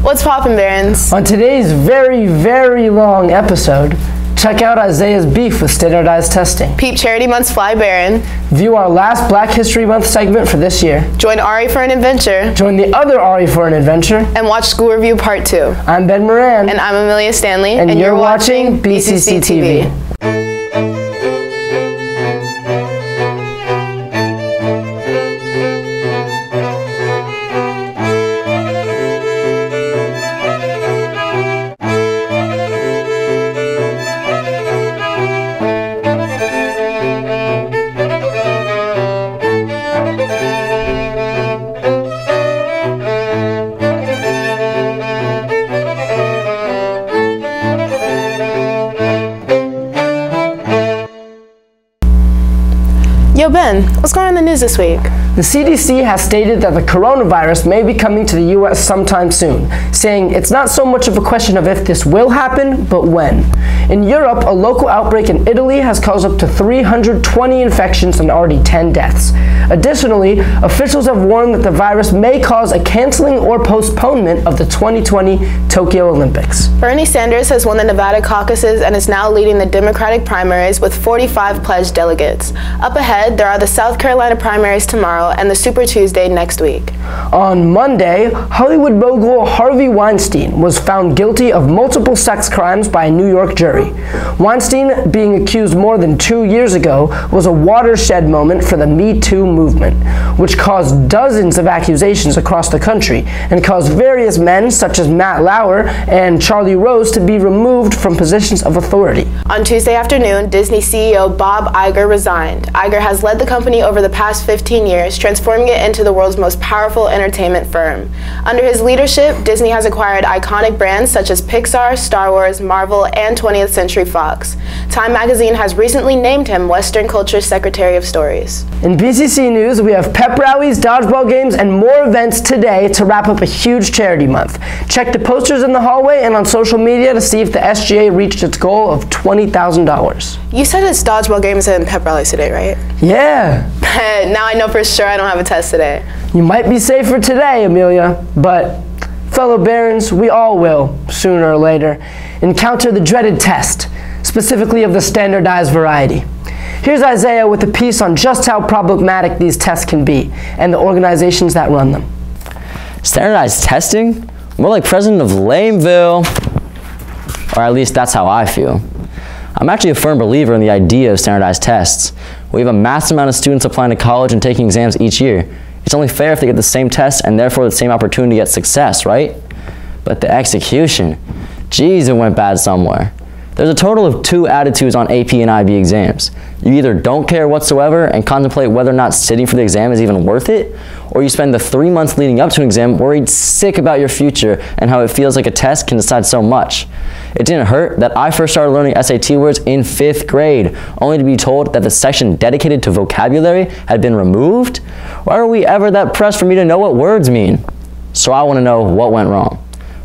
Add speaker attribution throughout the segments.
Speaker 1: What's poppin', Barons?
Speaker 2: On today's very, very long episode, check out Isaiah's beef with standardized testing.
Speaker 1: Peep Charity Month's Fly Baron.
Speaker 2: View our last Black History Month segment for this year.
Speaker 1: Join Ari for an adventure.
Speaker 2: Join the other Ari for an adventure.
Speaker 1: And watch School Review Part 2.
Speaker 2: I'm Ben Moran.
Speaker 1: And I'm Amelia Stanley.
Speaker 2: And you're watching BCC TV.
Speaker 1: Yo, Ben, what's going on in the news this week?
Speaker 2: The CDC has stated that the coronavirus may be coming to the U.S. sometime soon, saying it's not so much of a question of if this will happen, but when. In Europe, a local outbreak in Italy has caused up to 320 infections and already 10 deaths. Additionally, officials have warned that the virus may cause a canceling or postponement of the 2020 Tokyo Olympics.
Speaker 1: Bernie Sanders has won the Nevada caucuses and is now leading the Democratic primaries with 45 pledged delegates. Up ahead, there are the South Carolina primaries tomorrow and the Super Tuesday next week.
Speaker 2: On Monday, Hollywood mogul Harvey Weinstein was found guilty of multiple sex crimes by a New York jury. Weinstein, being accused more than 2 years ago, was a watershed moment for the Me Too movement, which caused dozens of accusations across the country and caused various men, such as Matt Lauer and Charlie Rose, to be removed from positions of authority.
Speaker 1: On Tuesday afternoon, Disney CEO Bob Iger resigned. Iger has led the company over the past 15 years, transforming it into the world's most powerful entertainment firm. Under his leadership, Disney has acquired iconic brands such as Pixar, Star Wars, Marvel, and 20th Century Fox. Time magazine has recently named him Western Culture's Secretary of Stories.
Speaker 2: In BCC News, we have pep rallies, dodgeball games, and more events today to wrap up a huge charity month. Check the posters in the hallway and on social media to see if the SGA reached its goal of $20,000.
Speaker 1: You said it's dodgeball games and pep rallies today, right?
Speaker 2: Yeah.
Speaker 1: Now I know for sure I don't have a test today.
Speaker 2: You might be safer today, Amelia, but fellow Barons, we all will, sooner or later, encounter the dreaded test, specifically of the standardized variety. Here's Isaiah with a piece on just how problematic these tests can be and the organizations that run them.
Speaker 3: Standardized testing? More like president of Lameville. Or at least that's how I feel. I'm actually a firm believer in the idea of standardized tests. We have a massive amount of students applying to college and taking exams each year. It's only fair if they get the same test and therefore the same opportunity at success, right? But the execution, geez, it went bad somewhere. There's a total of 2 attitudes on AP and IB exams. You either don't care whatsoever and contemplate whether or not sitting for the exam is even worth it, or you spend the 3 months leading up to an exam worried sick about your future and how it feels like a test can decide so much. It didn't hurt that I first started learning SAT words in 5th grade, only to be told that the section dedicated to vocabulary had been removed. Why are we ever that pressed for me to know what words mean? So I want to know what went wrong.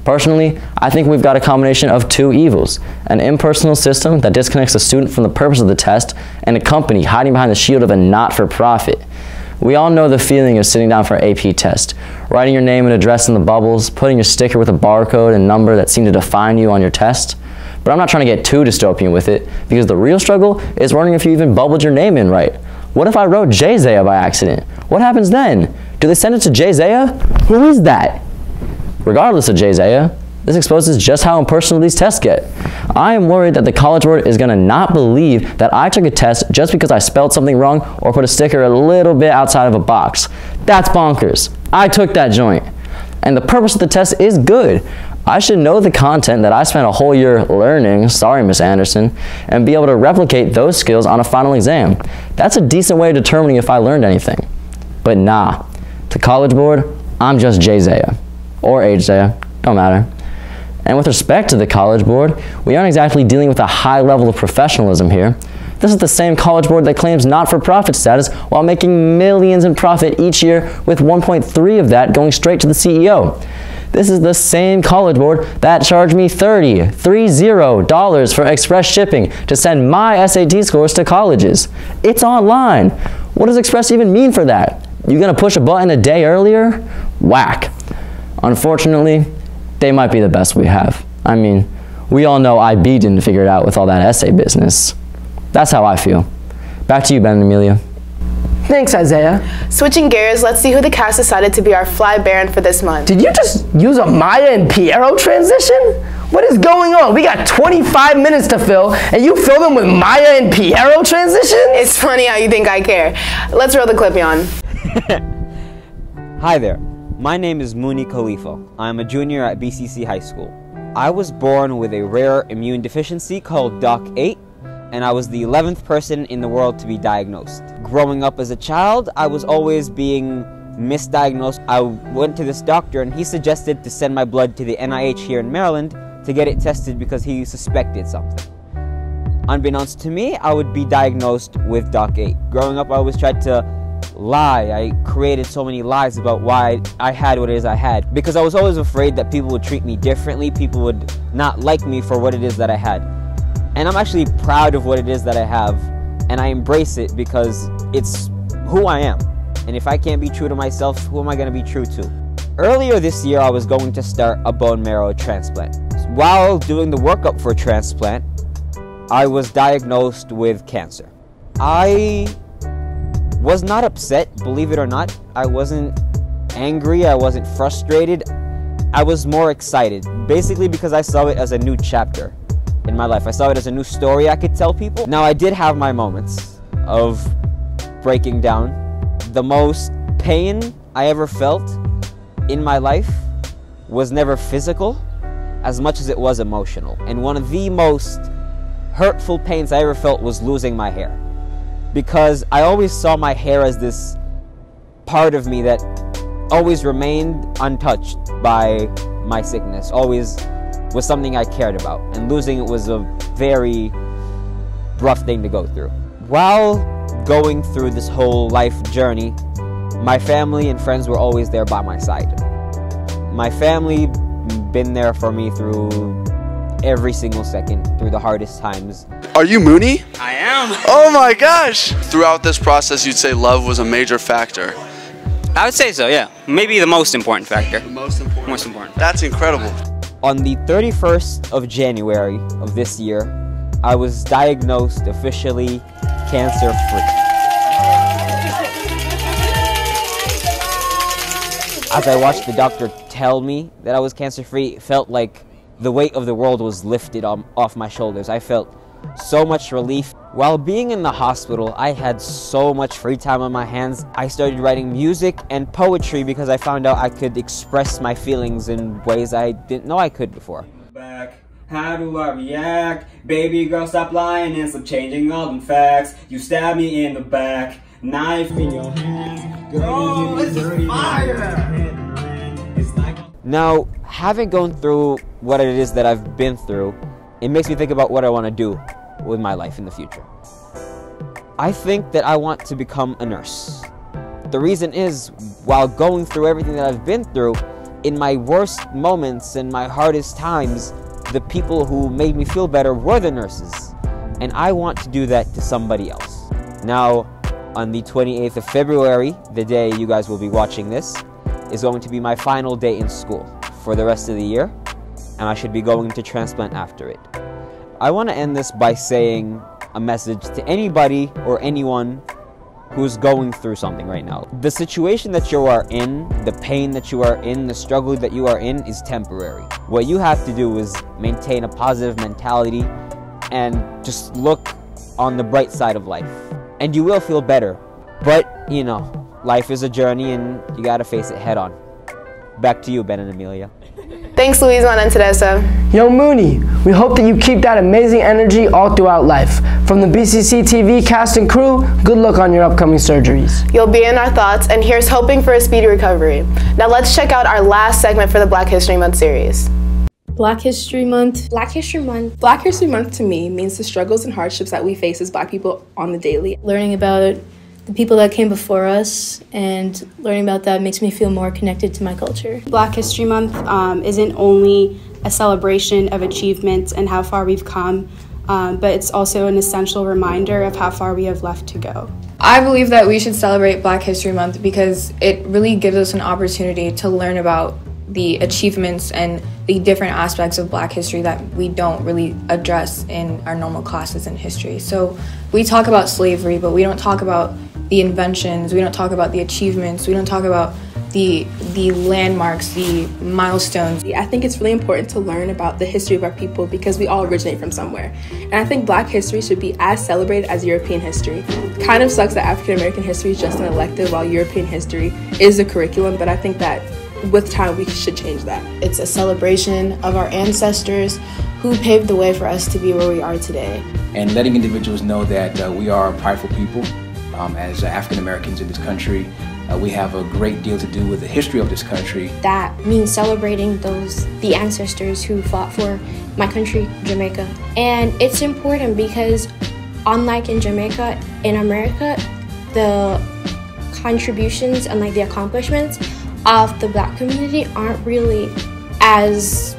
Speaker 3: Personally, I think we've got a combination of 2 evils: an impersonal system that disconnects the student from the purpose of the test, and a company hiding behind the shield of a not-for-profit. We all know the feeling of sitting down for an AP test, writing your name and address in the bubbles, putting your sticker with a barcode and number that seem to define you on your test. But I'm not trying to get too dystopian with it, because the real struggle is wondering if you even bubbled your name in right. What if I wrote Jay-Zaya by accident? What happens then? Do they send it to Jay-Zaya? Who is that? Regardless of Jay-Zaya, this exposes just how impersonal these tests get. I am worried that the College Board is going to not believe that I took a test just because I spelled something wrong or put a sticker a little bit outside of a box. That's bonkers. I took that joint. And the purpose of the test is good. I should know the content that I spent a whole year learning, sorry Miss Anderson, and be able to replicate those skills on a final exam. That's a decent way of determining if I learned anything. But nah, to College Board, I'm just Jay-Zaya. Or H-Zaya, don't matter. And with respect to the College Board, we aren't exactly dealing with a high level of professionalism here. This is the same College Board that claims not-for-profit status while making millions in profit each year, with 1.3 of that going straight to the CEO. This is the same College Board that charged me $30 for express shipping to send my SAT scores to colleges. It's online. What does express even mean for that? You gonna push a button a day earlier? Whack. Unfortunately, they might be the best we have. I mean, we all know IB didn't figure it out with all that essay business. That's how I feel. Back to you, Ben and Amelia.
Speaker 2: Thanks, Isaiah.
Speaker 1: Switching gears, let's see who the cast decided to be our Fly Baron for this month.
Speaker 2: Did you just use a Maya and Piero transition? What is going on? We got 25 minutes to fill, and you fill them with Maya and Piero transitions?
Speaker 1: It's funny how you think I care. Let's roll the clip, Jan.
Speaker 4: Hi there. My name is Mooni Khalifah. I'm a junior at BCC High School. I was born with a rare immune deficiency called DOC8, and I was the 11th person in the world to be diagnosed. Growing up as a child, I was always being misdiagnosed. I went to this doctor and he suggested to send my blood to the NIH here in Maryland to get it tested because he suspected something. Unbeknownst to me, I would be diagnosed with DOC8. Growing up, I always tried to lie. I created so many lies about why I had what it is I had, because I was always afraid that people would treat me differently, people would not like me for what it is that I had. And I'm actually proud of what it is that I have, and I embrace it because it's who I am. And if I can't be true to myself, who am I going to be true to? Earlier this year, I was going to start a bone marrow transplant. While doing the workup for transplant, I was diagnosed with cancer. I was not upset, believe it or not. I wasn't angry, I wasn't frustrated. I was more excited, basically because I saw it as a new chapter in my life. I saw it as a new story I could tell people. Now, I did have my moments of breaking down. The most pain I ever felt in my life was never physical as much as it was emotional. And one of the most hurtful pains I ever felt was losing my hair. Because I always saw my hair as this part of me that always remained untouched by my sickness, always was something I cared about, and losing it was a very rough thing to go through. While going through this whole life journey, my family and friends were always there by my side. My family been there for me through every single second, through the hardest times.
Speaker 5: Are you Mooni?
Speaker 6: I am.
Speaker 5: Oh my gosh! Throughout this process, you'd say love was a major factor.
Speaker 6: I would say so, yeah. Maybe the most important factor.
Speaker 5: The most important.
Speaker 6: Most important.
Speaker 5: That's incredible.
Speaker 4: On the 31st of January of this year, I was diagnosed officially cancer-free. As I watched the doctor tell me that I was cancer-free, it felt like the weight of the world was lifted off my shoulders. I felt so much relief. While being in the hospital, I had so much free time on my hands. I started writing music and poetry because I found out I could express my feelings in ways I didn't know I could before.
Speaker 7: Back. How do I react? Baby girl, stop lying and stop changing all them facts. You stab me in the back, knife in your hands. Girl, this is fire!
Speaker 4: Now, having gone through what it is that I've been through, it makes me think about what I want to do with my life in the future. I think that I want to become a nurse. The reason is, while going through everything that I've been through, in my worst moments and my hardest times, the people who made me feel better were the nurses. And I want to do that to somebody else. Now, on the 28th of February, the day you guys will be watching this, is going to be my final day in school for the rest of the year, and I should be going to transplant after it. I want to end this by saying a message to anybody or anyone who's going through something right now. The situation that you are in, the pain that you are in, the struggle that you are in is temporary. What you have to do is maintain a positive mentality and just look on the bright side of life. And you will feel better. But, you know, life is a journey and you gotta face it head on. Back to you, Ben and Amelia.
Speaker 1: Thanks, Luisman and Teresa.
Speaker 2: Yo, Mooni, we hope that you keep that amazing energy all throughout life. From the BCC TV cast and crew, good luck on your upcoming surgeries.
Speaker 1: You'll be in our thoughts, and here's hoping for a speedy recovery. Now let's check out our last segment for the Black History Month series.
Speaker 8: Black History Month.
Speaker 9: Black History Month.
Speaker 8: Black History Month to me means the struggles and hardships that we face as Black people on the daily.
Speaker 9: Learning about the people that came before us and learning about that makes me feel more connected to my culture.
Speaker 10: Black History Month isn't only a celebration of achievements and how far we've come, but it's also an essential reminder of how far we have left to go.
Speaker 11: I believe that we should celebrate Black History Month because it really gives us an opportunity to learn about the achievements and the different aspects of Black history that we don't really address in our normal classes in history. So we talk about slavery, but we don't talk about the inventions, we don't talk about the achievements, we don't talk about the landmarks, the milestones.
Speaker 8: I think it's really important to learn about the history of our people because we all originate from somewhere. And I think Black history should be as celebrated as European history. It kind of sucks that African American history is just an elective while European history is the curriculum, but I think that with time we should change that.
Speaker 1: It's a celebration of our ancestors who paved the way for us to be where we are today.
Speaker 12: And letting individuals know that we are a prideful people as African Americans in this country. We have a great deal to do with the history of this country.
Speaker 13: That means celebrating the ancestors who fought for my country, Jamaica. And it's important because unlike in Jamaica, in America, the contributions and the accomplishments of the Black community aren't really as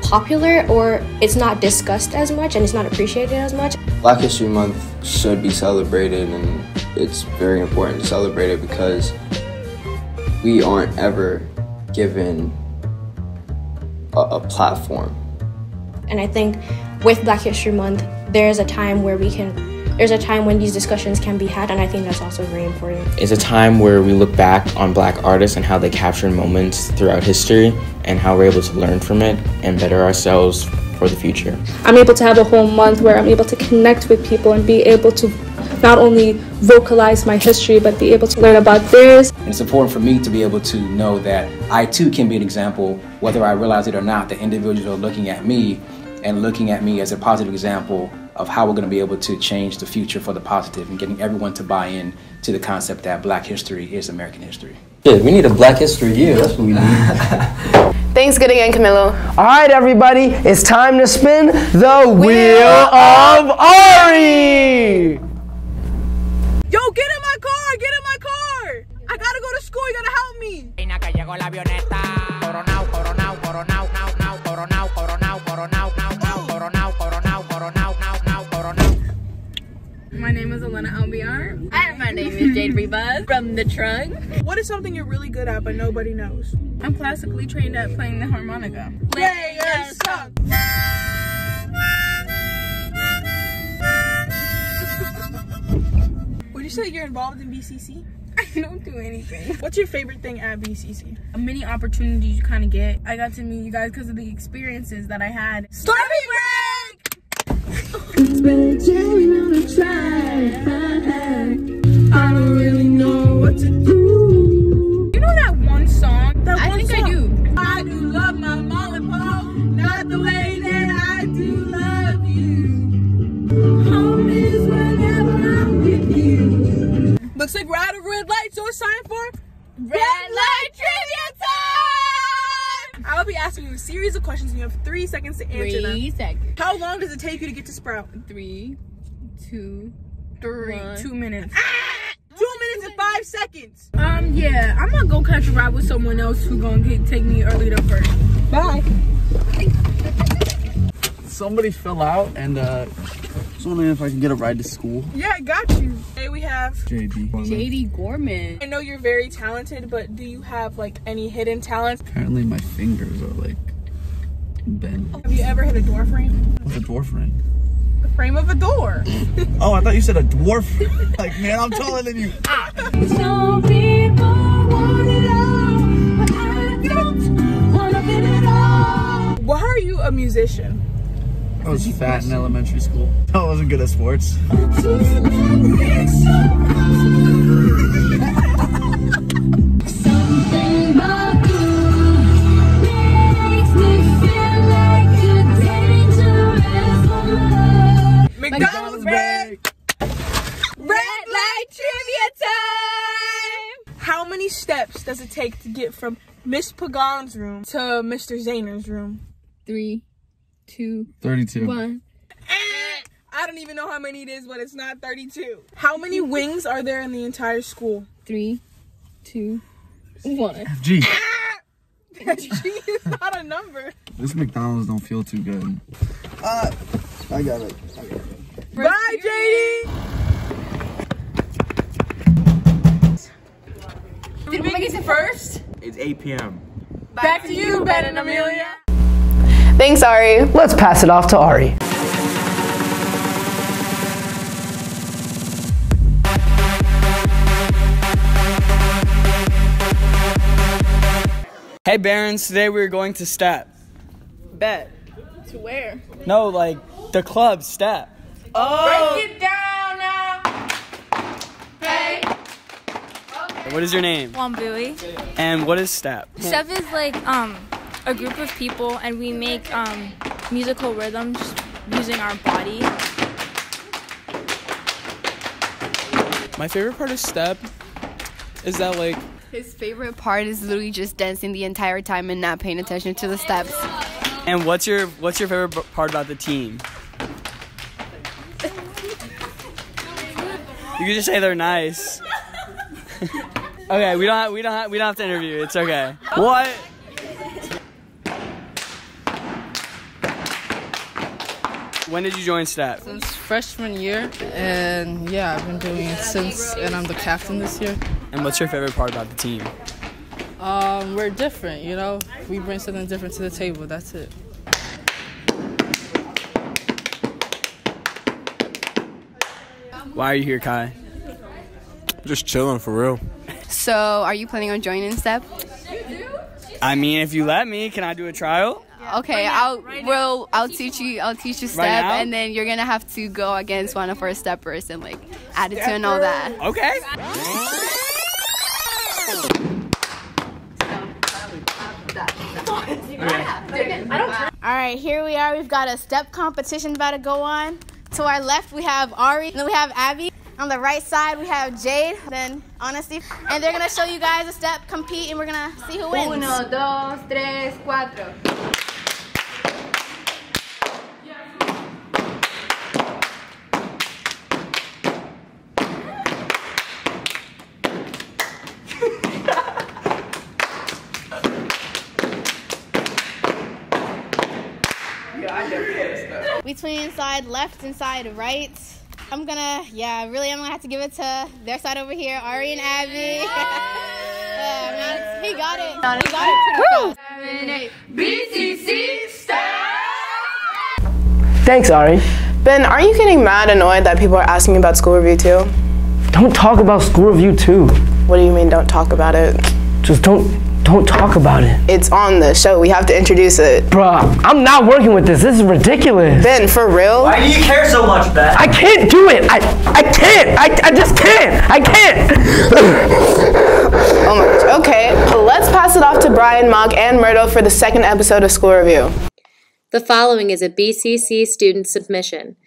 Speaker 13: popular, or it's not discussed as much and it's not appreciated as much.
Speaker 14: Black History Month should be celebrated, and it's very important to celebrate it because we aren't ever given a platform.
Speaker 13: And I think with Black History Month, there's a time when these discussions can be had, and I think that's also very important.
Speaker 15: It's a time where we look back on Black artists and how they captured moments throughout history and how we're able to learn from it and better ourselves for the future.
Speaker 16: I'm able to have a whole month where I'm able to connect with people and be able to not only vocalize my history, but be able to learn about theirs.
Speaker 12: And it's important for me to be able to know that I too can be an example, whether I realize it or not, that individuals are looking at me as a positive example of how we're going to be able to change the future for the positive and getting everyone to buy in to the concept that Black history is American history.
Speaker 15: Yeah, we need a Black History Year, that's what we need.
Speaker 1: Thanks good again, Camilo.
Speaker 2: All right, everybody, it's time to spin the Wheel of Ari!
Speaker 17: Yo, get in my car! Get in my car! I gotta go to school, you gotta help me!
Speaker 18: My name is Albiar. And my name is Jade Rebuzz from the trunk.
Speaker 17: What is something you're really good at but nobody knows?
Speaker 18: I'm classically trained at playing the harmonica.
Speaker 17: Play your song! Would you say you're involved in BCC?
Speaker 18: I don't do anything.
Speaker 17: What's your favorite thing at BCC?
Speaker 18: Many opportunities you kind of get. I got to meet you guys because of the experiences that I had.
Speaker 17: Story break!
Speaker 18: I don't really know what to do.
Speaker 17: You know that one song?
Speaker 18: I think I do.
Speaker 17: I do love my mom and pop, not the way that I do love you. Home is whenever I'm with you. Looks like we're out of red light, so it's time for
Speaker 18: Red Light Trivia Time!
Speaker 17: I'll be asking you a series of questions and you have 3 seconds to answer them.
Speaker 18: 3 seconds.
Speaker 17: How long does it take you to get to Sprout?
Speaker 18: 3, 2,
Speaker 17: 2 minutes. 2 minutes and 5 seconds.
Speaker 18: Yeah, I'm gonna go catch a ride with someone else who's gonna take me early to first.
Speaker 17: Bye.
Speaker 19: Somebody fell out and just wondering if I can get a ride to school.
Speaker 17: Yeah, I got you. Hey, we have
Speaker 18: JD Gorman.
Speaker 17: I know you're very talented, but do you have any hidden talents?
Speaker 19: Apparently my fingers are bent.
Speaker 17: Have you ever hit a door frame?
Speaker 19: What's a door frame?
Speaker 17: The frame of a door.
Speaker 19: Oh, I thought you said a dwarf. Man, I'm taller than you.
Speaker 17: Some people want it all, but I don't want to get it all. Why are you a musician?
Speaker 19: I was fat in elementary school. I wasn't good at sports.
Speaker 17: McDonald's break! Red Light Trivia Time! How many steps does it take to get from Miss Pagan's room to Mr. Zahner's room?
Speaker 18: 3, 2,
Speaker 19: 32.
Speaker 18: 1.
Speaker 17: I don't even know how many it is, but it's not 32. How many wings are there in the entire school?
Speaker 18: 3, 2, 1.
Speaker 19: G.
Speaker 17: G is not a number.
Speaker 19: This McDonald's don't feel too good. I got it.
Speaker 17: Bye, JD!
Speaker 18: Did we make it first?
Speaker 20: It's 8 p.m.
Speaker 18: Back to you, Ben and Amelia.
Speaker 1: Thanks, Ari.
Speaker 2: Let's pass it off to Ari.
Speaker 19: Hey Barons, today we're going to STEP.
Speaker 18: Bet. To where?
Speaker 19: No, like the club STEP.
Speaker 18: Oh. Break it down now. Hey.
Speaker 19: What is your name?
Speaker 20: Wambui.
Speaker 19: And what is STEP?
Speaker 20: STEP is like a group of people, and we make musical rhythms using our body.
Speaker 21: My favorite part of STEP is that like
Speaker 22: his favorite part is literally just dancing the entire time and not paying attention to the steps.
Speaker 19: And what's your favorite part about the team? You can just say they're nice. Okay, we don't have to interview. It's okay. What? When did you join STEP?
Speaker 23: Since freshman year, and yeah, I've been doing it since, and I'm the captain this year.
Speaker 19: And what's your favorite part about the team?
Speaker 23: We're different, you know? We bring something different to the table, that's it.
Speaker 19: Why are you here, Kai?
Speaker 24: Just chilling, for real.
Speaker 22: So, are you planning on joining STEP?
Speaker 19: I mean, if you let me, can I do a trial?
Speaker 22: Okay, I'll teach you STEP, and then you're gonna have to go against one of our steppers and like attitude and all that.
Speaker 19: Okay.
Speaker 25: All right, here we are. We've got a step competition about to go on. To our left, we have Ari, and then we have Abby. On the right side, we have Jade, then Honesty. And they're going to show you guys a step, compete, and we're going to see who wins.
Speaker 18: 1, 2, 3, 4.
Speaker 25: Between side left and side right. I'm gonna have to give it to their side over here, Ari and Abby. He got it. He got it pretty fast.
Speaker 18: BCC step.
Speaker 2: Thanks, Ari.
Speaker 1: Ben, aren't you getting mad annoyed that people are asking about school review too?
Speaker 2: Don't talk about school review too.
Speaker 1: What do you mean don't talk about it?
Speaker 2: Just don't talk about it.
Speaker 1: It's on the show. We have to introduce it.
Speaker 2: Bruh, I'm not working with this. This is ridiculous.
Speaker 1: Ben, for real?
Speaker 26: Why do you care so much, Ben?
Speaker 2: I can't do it. I can't. I just can't. I can't.
Speaker 1: Oh my gosh. Okay, let's pass it off to Brian, Mock, and Myrtle for the second episode of School Review.
Speaker 27: The following is a BCC student submission.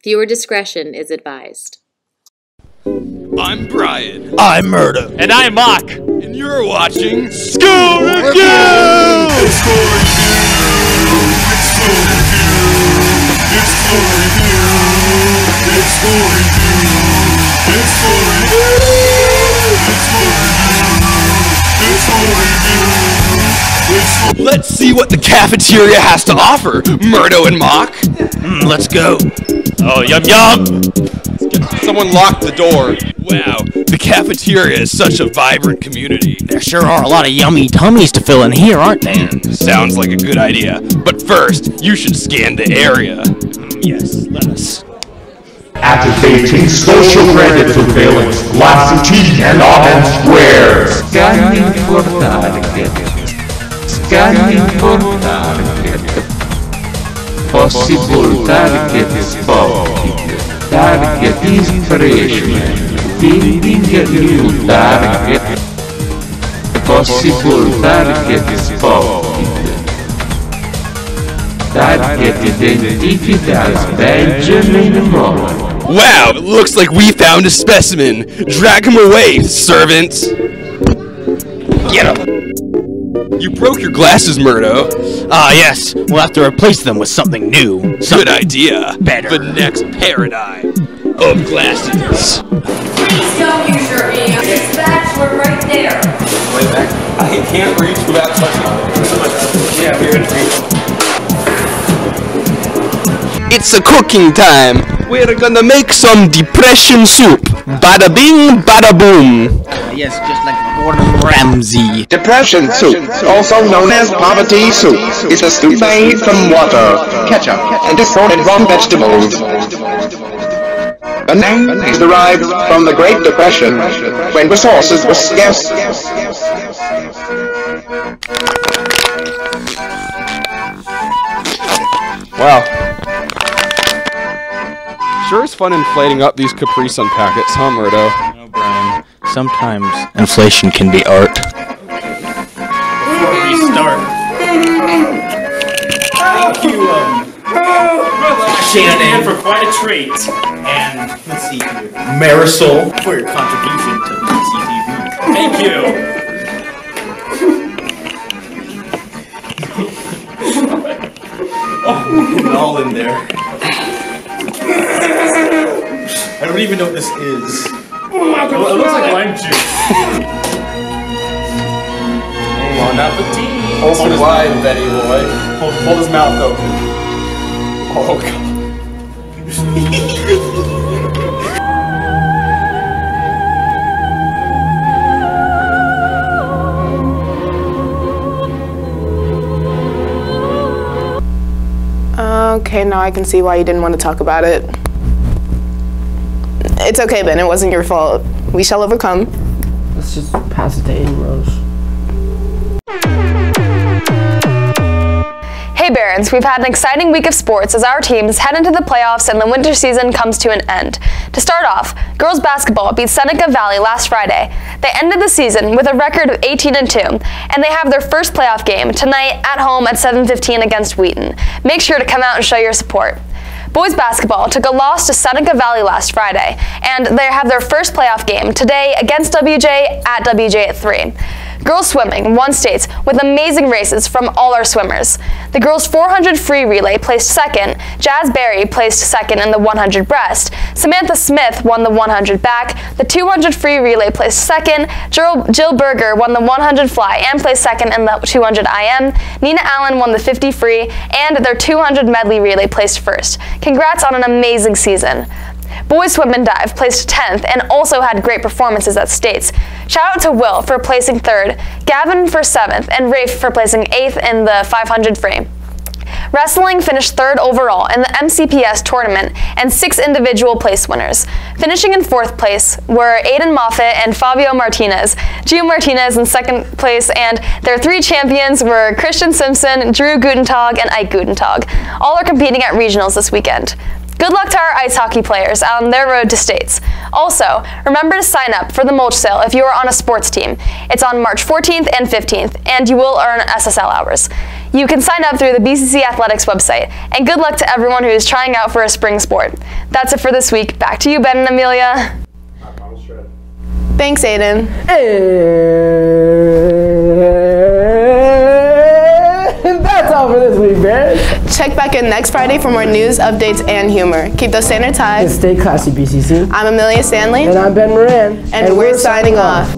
Speaker 27: Viewer discretion is advised.
Speaker 28: I'm Brian.
Speaker 29: I'm Murdo.
Speaker 28: And I'm Mock. And you're watching School Review!
Speaker 29: It's School Review! It's School Review! It's School Review! It's School Review! It's School Review! It's School Review! It's School Review!
Speaker 28: Let's see what the cafeteria has to offer, Murdo and Mock.
Speaker 29: Let's go. Oh, yum yum!
Speaker 28: Someone locked the door. Wow, the cafeteria is such a vibrant community.
Speaker 29: There sure are a lot of yummy tummies to fill in here, aren't there?
Speaker 28: Sounds like a good idea. But first, you should scan the area.
Speaker 29: Yes, let us.
Speaker 30: Activating social credit surveillance, glass T and orange squares. Scanning for target. Scanning for target. Possible target spotted. Target is freshman. Finding a new target. Possible target spotted. Target identified as Benjamin Moore.
Speaker 28: Wow, it looks like we found a specimen. Drag him away, servant.
Speaker 29: Get him.
Speaker 28: You broke your glasses, Murdo.
Speaker 29: Ah, yes. We'll have to replace them with something new.
Speaker 28: Good idea.
Speaker 29: Better.
Speaker 28: The next paradigm of glasses.
Speaker 18: Please don't use your hands. This bachelor right there.
Speaker 28: Wait back. I can't reach without touching it. Yeah, we're gonna reach. It's a cooking time. We're gonna make some depression soup. Bada bing, bada boom.
Speaker 29: Yes, just like Gordon Ramsay.
Speaker 3: Depression soup, also known as poverty soup, is a stew made from water, ketchup, and assorted raw vegetables. The name is derived from the Great Depression, when resources were scarce.
Speaker 4: Wow. Sure is fun inflating up these Capri Sun packets, huh, Murdo?
Speaker 29: No, Brian. Sometimes inflation can be art.
Speaker 5: Before we start, thank you, Shannon, for quite a treat, and let's see here, Marisol, for your contribution to BCTV. Thank you. Oh, all in there. I don't even know what this is. It looks like lime juice. Bon appetit.
Speaker 4: Open wide, Betty boy. Hold his mouth open. Oh, God.
Speaker 1: Okay, now I can see why you didn't want to talk about it. It's okay, Ben. It wasn't your fault. We shall overcome.
Speaker 2: Let's just pass it to Aiden Rose.
Speaker 6: Hey Barons, we've had an exciting week of sports as our teams head into the playoffs and the winter season comes to an end. To start off, girls basketball beat Seneca Valley last Friday. They ended the season with a record of 18-2, and they have their first playoff game tonight at home at 7:15 against Wheaton. Make sure to come out and show your support. Boys basketball took a loss to Seneca Valley last Friday, and they have their first playoff game today against WJ at WJ at 3. Girls swimming won states with amazing races from all our swimmers. The girls 400 free relay placed second, Jazz Berry placed second in the 100 breast, Samantha Smith won the 100 back, the 200 free relay placed second, Jill Berger won the 100 fly and placed second in the 200 IM, Nina Allen won the 50 free, and their 200 medley relay placed first. Congrats on an amazing season. Boys swim and dive placed 10th and also had great performances at states. Shout out to Will for placing 3rd, Gavin for 7th, and Rafe for placing 8th in the 500 free. Wrestling finished 3rd overall in the MCPS tournament and 6 individual place winners. Finishing in 4th place were Aiden Moffitt and Fabio Martinez, Gio Martinez in 2nd place, and their 3 champions were Christian Simpson, Drew Gutentag, and Ike Gutentag. All are competing at regionals this weekend. Good luck to our ice hockey players on their road to states. Also, remember to sign up for the mulch sale if you are on a sports team. It's on March 14th and 15th, and you will earn SSL hours. You can sign up through the BCC Athletics website, and good luck to everyone who is trying out for a spring sport. That's it for this week. Back to you, Ben and Amelia.
Speaker 1: Thanks, Aiden.
Speaker 2: And that's all for this week, man.
Speaker 1: Check back in next Friday for more news, updates, and humor. Keep those standards high.
Speaker 2: And stay classy, BCC.
Speaker 1: I'm Amelia Stanley.
Speaker 2: And I'm Ben Moran.
Speaker 1: And we're signing off.